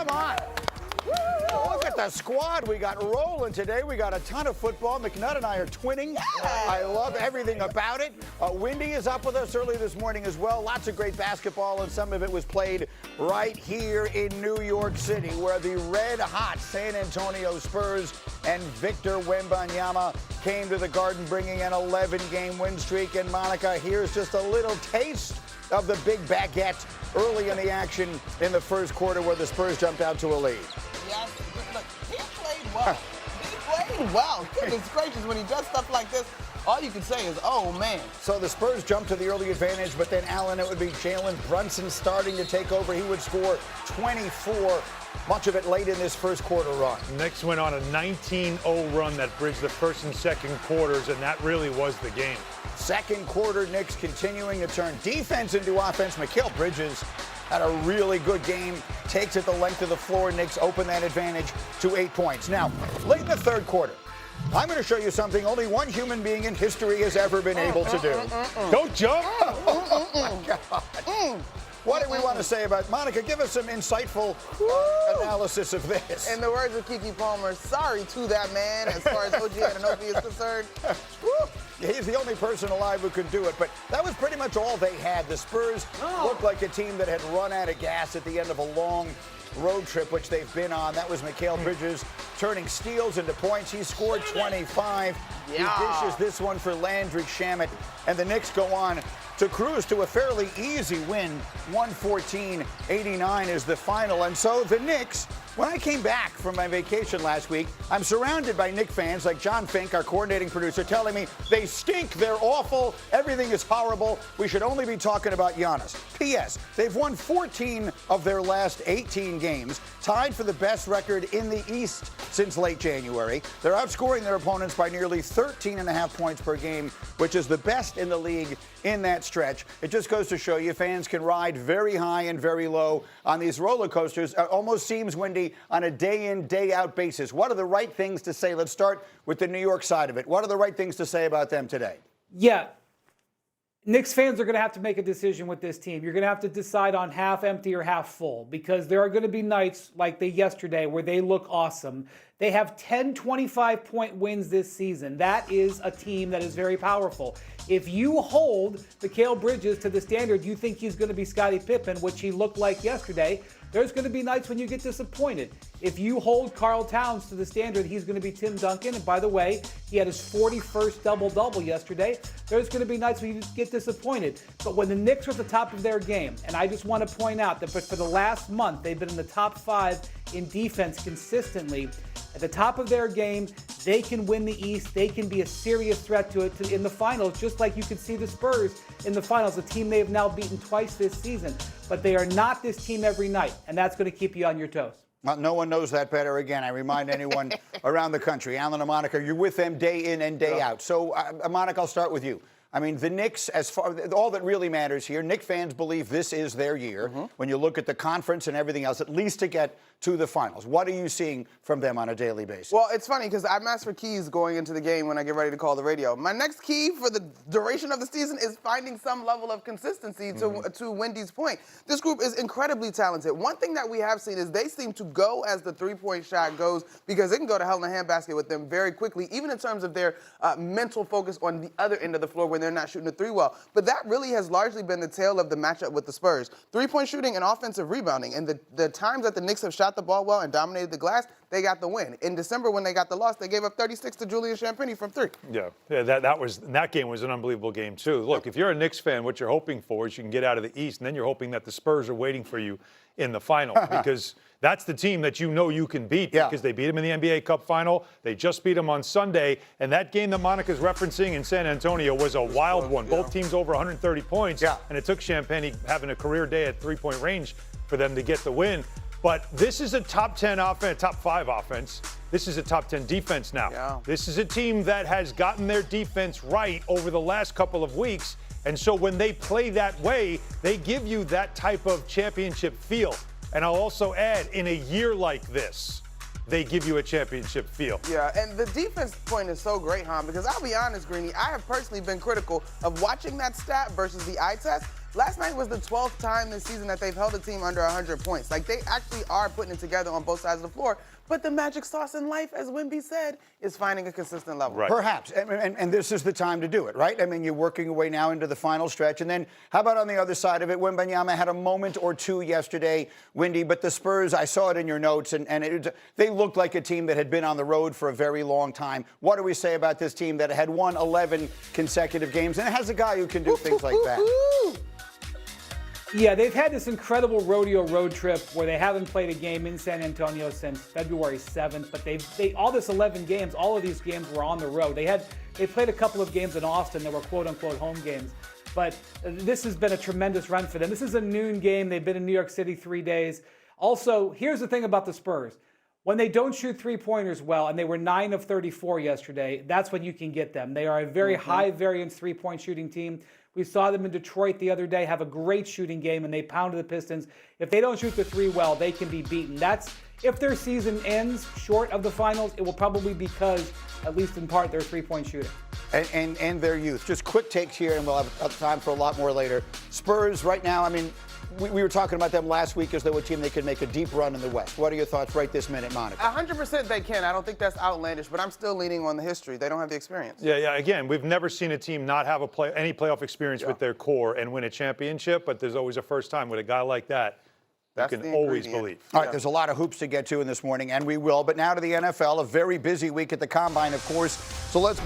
Come on. Look at the squad we got rolling today. We got a ton of football. McNutt and I are twinning. I love everything about it. Windy is up with us early this morning as well. Lots of great basketball, and some of it was played right here in New York City, where the red-hot San Antonio Spurs and Victor Wembanyama came to the Garden, bringing an 11-game win streak. And Monica, here's just a little taste of the big baguette early in the action in the first quarter, where the Spurs jumped out to a lead. Yes, look, he played well. He played well. Goodness gracious, when he does stuff like this, all you can say is, oh, man. So the Spurs jumped to the early advantage, but then, Allen, it would be Jalen Brunson starting to take over. He would score 24, much of it late in this first quarter run. Knicks went on a 19-0 run that bridged the first and second quarters, and that really was the game. Second quarter, Knicks continuing to turn defense into offense. Mikal Bridges had a really good game, takes it the length of the floor. Knicks open that advantage to 8 points. Now, late in the third quarter, I'm going to show you something only one human being in history has ever been able to do. Don't jump! Oh, my God. What do we want to say about Monica? Give us some insightful analysis of this. In the words of Keke Palmer, sorry to that man as far as OG Anunoby is concerned. He's the only person alive who could do it, but that was pretty much all they had. The Spurs looked like a team that had run out of gas at the end of a long road trip, which they've been on. That was Mikal Bridges turning steals into points. He scored 25. He dishes this one for Landry Shamet, and the Knicks go on to cruise to a fairly easy win. 114-89 is the final. And so the Knicks, when I came back from my vacation last week, I'm surrounded by Knicks fans like John Fink, our coordinating producer, telling me they stink, they're awful, everything is horrible, we should only be talking about Giannis. P.S. They've won 14 of their last 18 games, tied for the best record in the East since late January. They're outscoring their opponents by nearly 13.5 points per game, which is the best in the league in that stretch. It just goes to show you fans can ride very high and very low on these roller coasters. Almost seems, Wendy, on a day-in, day-out basis. What are the right things to say? Let's start with the New York side of it. What are the right things to say about them today? Yeah. Knicks fans are going to have to make a decision with this team. You're going to have to decide on half empty or half full, because there are going to be nights like yesterday where they look awesome. They have 10 25-point wins this season. That is a team that is very powerful. If you hold Mikal Bridges to the standard you think he's going to be Scottie Pippen, which he looked like yesterday, there's going to be nights when you get disappointed. If you hold Karl Towns to the standard he's going to be Tim Duncan, and by the way, he had his 41st double-double yesterday, there's going to be nights when you get disappointed. But when the Knicks are at the top of their game, and I just want to point out that for the last month, they've been in the top 5 in defense consistently. At the top of their game, they can win the East. They can be a serious threat to it in the finals, just like you can see the Spurs in the finals, a team they have now beaten twice this season. But they are not this team every night, and that's going to keep you on your toes. Well, no one knows that better. Again, I remind anyone around the country, Allen and Monica, you're with them day in and day out. So, Monica, I'll start with you. I mean, the Knicks, all that really matters here, Knicks fans believe this is their year. When you look at the conference and everything else, at least to get to the finals. What are you seeing from them on a daily basis? Well, it's funny because I'm asked for keys going into the game when I get ready to call the radio. My next key for the duration of the season is finding some level of consistency to Wendy's point. This group is incredibly talented. One thing that we have seen is they seem to go as the three-point shot goes, because it can go to hell in a handbasket with them very quickly, even in terms of their mental focus on the other end of the floor when they're not shooting the three well. But that really has largely been the tale of the matchup with the Spurs. Three-point shooting and offensive rebounding. And the times that the Knicks have shot the ball well and dominated the glass, they got the win. In December, when they got the loss, they gave up 36 to Julian Champagnie from 3. Yeah, that game was an unbelievable game too. Look, if you're a Knicks fan, what you're hoping for is you can get out of the East, and then you're hoping that the Spurs are waiting for you in the final, because that's the team that you know you can beat, because they beat them in the NBA Cup final. They just beat them on Sunday, and that game that Monica's referencing in San Antonio was a wild one. Both teams over 130 points, and it took Champagnie having a career day at three-point range for them to get the win. But this is a top 10 offense, top 5 offense. This is a top 10 defense now. This is a team that has gotten their defense right over the last couple of weeks. And so when they play that way, they give you that type of championship feel. And I'll also add, in a year like this, they give you a championship feel. Yeah, and the defense point is so great, Han, because I'll be honest, Greeny, I have personally been critical of watching that stat versus the eye test, last night was the 12th time this season that they've held a team under 100 points. Like, they actually are putting it together on both sides of the floor. But the magic sauce in life, as Wemby said, is finding a consistent level. Right. Perhaps, and this is the time to do it, right? I mean, you're working your way now into the final stretch. And then how about on the other side of it? Wembanyama had a moment or two yesterday, Windy, but the Spurs, I saw it in your notes, and they looked like a team that had been on the road for a very long time. What do we say about this team that had won 11 consecutive games and it has a guy who can do things like that? Yeah, they've had this incredible rodeo road trip where they haven't played a game in San Antonio since February 7th. But they all this 11 games, all of these games were on the road. They played a couple of games in Austin that were quote unquote home games. But this has been a tremendous run for them. This is a noon game. They've been in New York City 3 days. Also, here's the thing about the Spurs. When they don't shoot three-pointers well, and they were 9 of 34 yesterday, that's when you can get them. They are a very high variance three-point shooting team. We saw them in Detroit the other day have a great shooting game, and they pounded the Pistons. If they don't shoot the three well, they can be beaten. That's if their season ends short of the finals, it will probably be because, at least in part, they're three-point shooting. And their youth. Just quick takes here, and we'll have time for a lot more later. Spurs right now, I mean, we were talking about them last week as though a team they could make a deep run in the West. What are your thoughts right this minute, Monica? 100% they can. I don't think that's outlandish, but I'm still leaning on the history. They don't have the experience. Yeah. Again, we've never seen a team not have any playoff experience with their core and win a championship, but there's always a first time with a guy like that. That's you can the always ingredient. believe. All right, there's a lot of hoops to get to in this morning, and we will. But now to the NFL, a very busy week at the Combine, of course. So let's...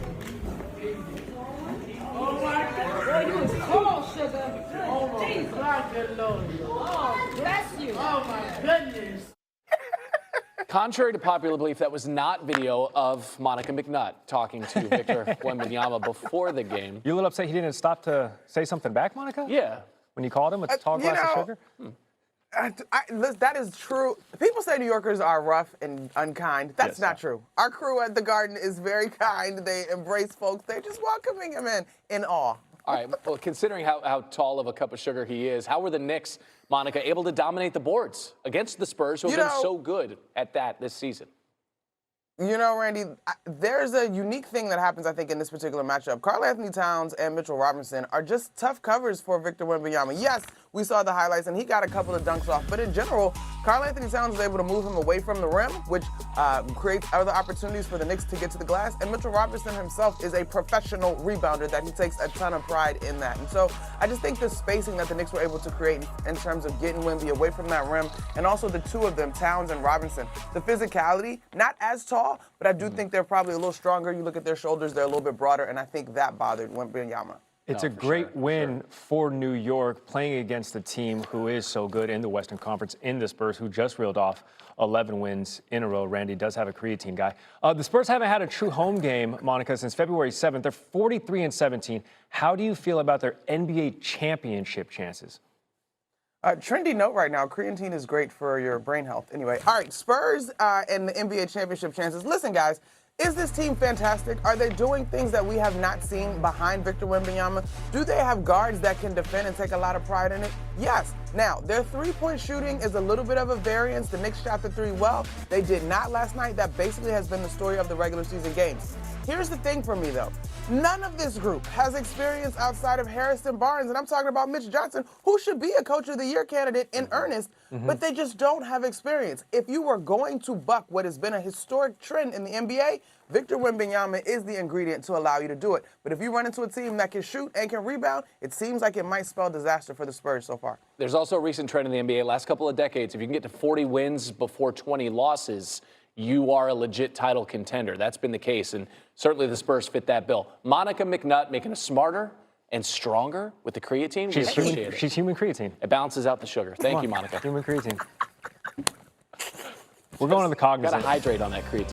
Oh my God, you was cold, sugar. Oh, Jesus. Oh, bless you. Oh, my goodness. Contrary to popular belief, that was not video of Monica McNutt talking to Victor Wembanyama before the game. You a little upset he didn't stop to say something back, Monica? Yeah. When you called him with a tall glass of sugar? That is true. People say New Yorkers are rough and unkind. That's not true. Our crew at the Garden is very kind. They embrace folks. They're just welcoming him in awe. All right, well, considering how tall of a cup of sugar he is, how were the Knicks, Monica, able to dominate the boards against the Spurs, who have been so good at that this season? You know, Randy, there's a unique thing that happens, I think, in this particular matchup. Karl Anthony Towns and Mitchell Robinson are just tough covers for Victor Wembanyama. Yes, we saw the highlights, and he got a couple of dunks off. But in general, Karl Anthony Towns was able to move him away from the rim, which creates other opportunities for the Knicks to get to the glass. And Mitchell Robinson himself is a professional rebounder that he takes a ton of pride in that. And so I just think the spacing that the Knicks were able to create in terms of getting Wemby away from that rim, and also the two of them, Towns and Robinson, the physicality, not as tall, but I do think they're probably a little stronger. You look at their shoulders, they're a little bit broader, and I think that bothered Wembanyama. It's a great win for New York playing against a team who is so good in the Western Conference, in the Spurs, who just reeled off 11 wins in a row. Randy does have a creatine guy. The Spurs haven't had a true home game, Monica, since February 7th. They're 43-17. How do you feel about their NBA championship chances? Trendy note right now, creatine is great for your brain health. Anyway, all right, Spurs and the NBA championship chances. Listen, guys, is this team fantastic? Are they doing things that we have not seen behind Victor Wembanyama? Do they have guards that can defend and take a lot of pride in it? Yes. Now, their three-point shooting is a little bit of a variance. The Knicks shot the three well. They did not last night. That basically has been the story of the regular season games. Here's the thing for me, though. None of this group has experience outside of Harrison Barnes, and I'm talking about Mitch Johnson, who should be a Coach of the Year candidate in earnest, but they just don't have experience. If you were going to buck what has been a historic trend in the NBA, Victor Wembanyama is the ingredient to allow you to do it. But if you run into a team that can shoot and can rebound, it seems like it might spell disaster for the Spurs so far. There's also a recent trend in the NBA, last couple of decades. If you can get to 40 wins before 20 losses, you are a legit title contender. That's been the case, and certainly the Spurs fit that bill. Monica McNutt making us smarter and stronger with the creatine. She's human creatine. It balances out the sugar. Thank you, Monica. Human creatine. We're going to the cognizant. Got to hydrate on that creatine.